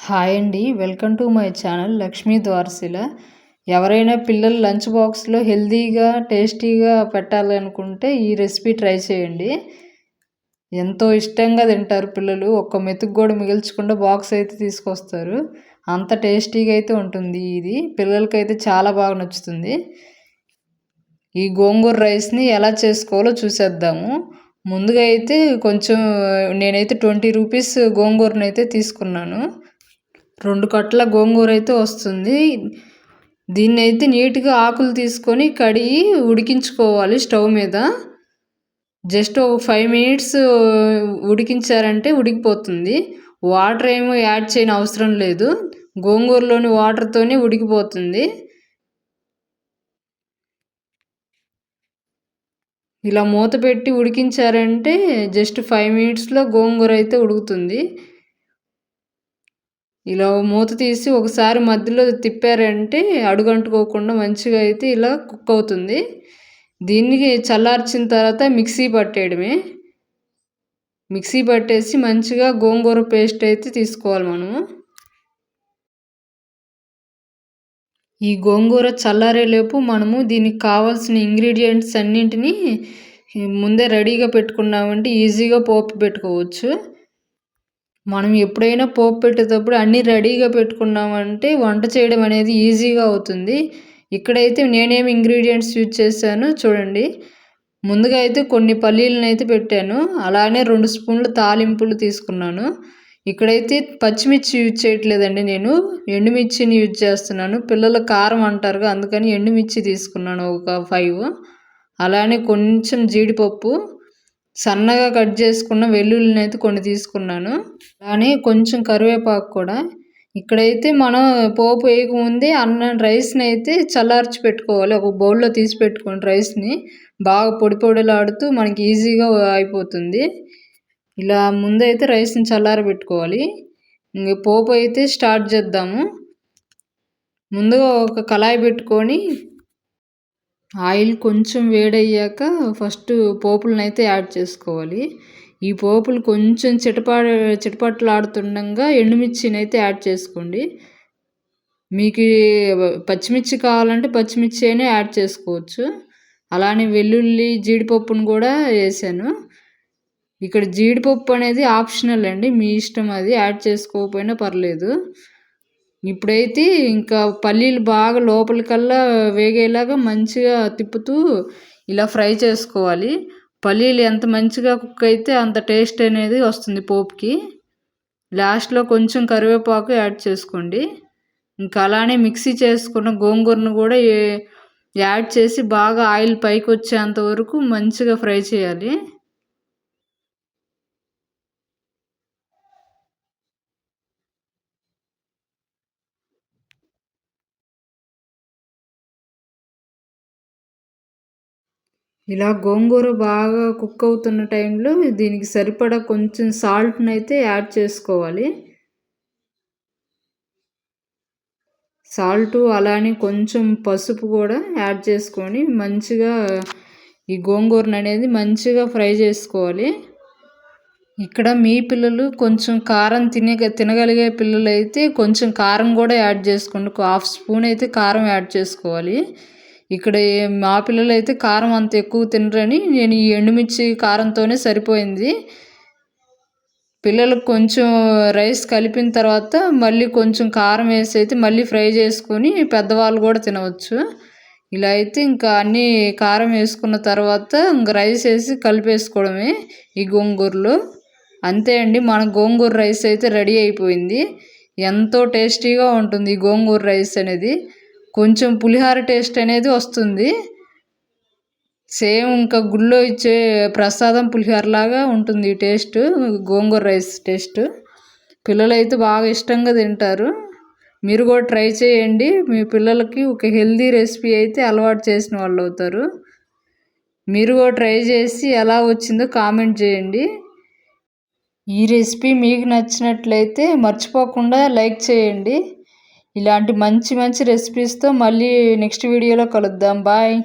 Hi అండి, welcome to my channel Lakshmi Dwarasheela. ఎవరైనా పిల్లలు లంచ్ బాక్స్లో హెల్తీగా టేస్టీగా పెట్టాలనుకుంటే ఈ రెసిపీ ట్రై చేయండి. ఎంతో ఇష్టంగా తింటారు పిల్లలు. ఒక్క మెతుకు కూడా మిగిల్చకుండా బాక్స్ అయితే తీసుకొస్తారు. అంత టేస్టీగా అయితే ఉంటుంది. ఇది పిల్లలకైతే చాలా బాగా నచ్చుతుంది. ఈ గోంగూర రైస్ని ఎలా చేసుకోవాలో చూసేద్దాము. ముందుగా అయితే కొంచెం నేనైతే 20 రూపీస్ గోంగూరను అయితే తీసుకున్నాను. 2 కట్టల గోంగూర అయితే వస్తుంది. దీన్ని అయితే నీట్గా ఆకులు తీసుకొని కడిగి ఉడికించుకోవాలి స్టవ్ మీద. జస్ట్ ఒక 5 మినిట్స్ ఉడికించారంటే ఉడికిపోతుంది. వాటర్ ఏమో యాడ్ చేయని అవసరం లేదు, గోంగూరలోని వాటర్తోనే ఉడికిపోతుంది. ఇలా మూత పెట్టి ఉడికించారంటే జస్ట్ 5 మినిట్స్లో గోంగూర అయితే ఉడుకుతుంది. ఇలా మూత తీసి ఒకసారి మధ్యలో తిప్పారంటే అడుగంటుకోకుండా మంచిగా అయితే ఇలా కుక్ అవుతుంది. దీన్ని చల్లార్చిన తర్వాత మిక్సీ పట్టేయడమే. మిక్సీ పట్టేసి మంచిగా గోంగూర పేస్ట్ అయితే తీసుకోవాలి మనము. ఈ గోంగూర చల్లారేలోపు మనము దీనికి కావాల్సిన ఇంగ్రీడియంట్స్ అన్నింటినీ ముందే రెడీగా పెట్టుకున్నామంటే ఈజీగా పోపు పెట్టుకోవచ్చు. మనం ఎప్పుడైనా పోపు పెట్టేటప్పుడు అన్నీ రెడీగా పెట్టుకున్నామంటే వంట చేయడం అనేది ఈజీగా అవుతుంది. ఇక్కడైతే నేనేమి ఇంగ్రీడియంట్స్ యూజ్ చేశాను చూడండి. ముందుగా అయితే కొన్ని పల్లీలను అయితే పెట్టాను. అలానే 2 స్పూన్లు తాలింపులు తీసుకున్నాను. ఇక్కడైతే పచ్చిమిర్చి యూజ్ చేయట్లేదండి, నేను ఎండుమిర్చిని యూజ్ చేస్తున్నాను. పిల్లలు కారం అంటారుగా, అందుకని ఎండుమిర్చి తీసుకున్నాను ఒక 5. అలానే కొంచెం జీడిపప్పు, సన్నగా కట్ చేసుకున్న వెల్లుల్లిని అయితే కొన్ని తీసుకున్నాను. అలానే కొంచెం కరివేపాకు కూడా. ఇక్కడైతే మనం పోపు వేయకముందే రైస్ని అయితే చల్లార్చి పెట్టుకోవాలి. ఒక బౌల్లో తీసి పెట్టుకోండి. రైస్ని బాగా పొడి పొడిలాడుతూ మనకి ఈజీగా అయిపోతుంది. ఇలా ముందైతే రైస్ని చల్లారబెట్టుకోవాలి. ఇంక పోపు అయితే స్టార్ట్ చేద్దాము. ముందుగా ఒక కళాయి పెట్టుకొని ఆయిల్ కొంచెం వేడయ్యాక ఫస్ట్ పోపులను అయితే యాడ్ చేసుకోవాలి. ఈ పోపులు కొంచెం చిటపట్లాడుతుండగా ఎండుమిర్చిని అయితే యాడ్ చేసుకోండి. మీకు పచ్చిమిర్చి కావాలంటే పచ్చిమిర్చి అయినా యాడ్ చేసుకోవచ్చు. అలానే వెల్లుల్లి, జీడిపప్పును కూడా వేసాను. ఇక్కడ జీడిపప్పు అనేది ఆప్షనల్ అండి, మీ ఇష్టం, అది యాడ్ చేసుకోకపోయినా పర్లేదు. ఇప్పుడైతే ఇంకా పల్లీలు బాగా లోపలికల్లా వేగేలాగా మంచిగా తిప్పుతూ ఇలా ఫ్రై చేసుకోవాలి. పల్లీలు ఎంత మంచిగా కుక్ అయితే అంత టేస్ట్ అనేది వస్తుంది పోపుకి. లాస్ట్లో కొంచెం కరివేపాకు యాడ్ చేసుకోండి. ఇంకా అలానే మిక్సీ చేసుకున్న గోంగూరను కూడా యాడ్ చేసి బాగా ఆయిల్ పైకి వచ్చేంత వరకు మంచిగా ఫ్రై చేయాలి. ఇలా గోంగూర బాగా కుక్ అవుతున్న టైంలో దీనికి సరిపడా కొంచెం సాల్ట్ని అయితే యాడ్ చేసుకోవాలి. సాల్టు అలానే కొంచెం పసుపు కూడా యాడ్ చేసుకొని మంచిగా ఈ గోంగూరను అనేది మంచిగా ఫ్రై చేసుకోవాలి. ఇక్కడ మీ పిల్లలు కొంచెం కారం తినగలిగే పిల్లలు అయితే కొంచెం కారం కూడా యాడ్ చేసుకోండి. 1/2 స్పూన్ అయితే కారం యాడ్ చేసుకోవాలి. ఇక్కడ మా పిల్లలు అయితే కారం అంత ఎక్కువ తినరని నేను ఈ ఎండుమిర్చి కారంతోనే సరిపోయింది. పిల్లలకు కొంచెం రైస్ కలిపిన తర్వాత మళ్ళీ కొంచెం కారం వేసి అయితే మళ్ళీ ఫ్రై చేసుకొని పెద్దవాళ్ళు కూడా తినవచ్చు. ఇలా అయితే ఇంకా అన్నీ కారం వేసుకున్న తర్వాత ఇంకా రైస్ వేసి కలిపేసుకోవడమే ఈ గోంగూరలో. అంతే అండి, మన గోంగూర రైస్ అయితే రెడీ అయిపోయింది. ఎంతో టేస్టీగా ఉంటుంది ఈ గోంగూర రైస్ అనేది. కొంచెం పులిహార టేస్ట్ అనేది వస్తుంది. సేమ్ ఇంకా గుళ్ళో ఇచ్చే ప్రసాదం పులిహోరలాగా ఉంటుంది ఈ టేస్ట్, గోంగూర రైస్ టేస్ట్. పిల్లలు అయితే బాగా ఇష్టంగా తింటారు. మీరు కూడా ట్రై చేయండి. మీ పిల్లలకి ఒక హెల్తీ రెసిపీ అయితే అలవాటు చేసిన వాళ్ళు అవుతారు. మీరు కూడా ట్రై చేసి ఎలా వచ్చిందో కామెంట్ చేయండి. ఈ రెసిపీ మీకు నచ్చినట్లయితే మర్చిపోకుండా లైక్ చేయండి. ఇలాంటి మంచి మంచి రెసిపీస్తో మళ్ళీ నెక్స్ట్ వీడియోలో కలుద్దాం. బాయ్.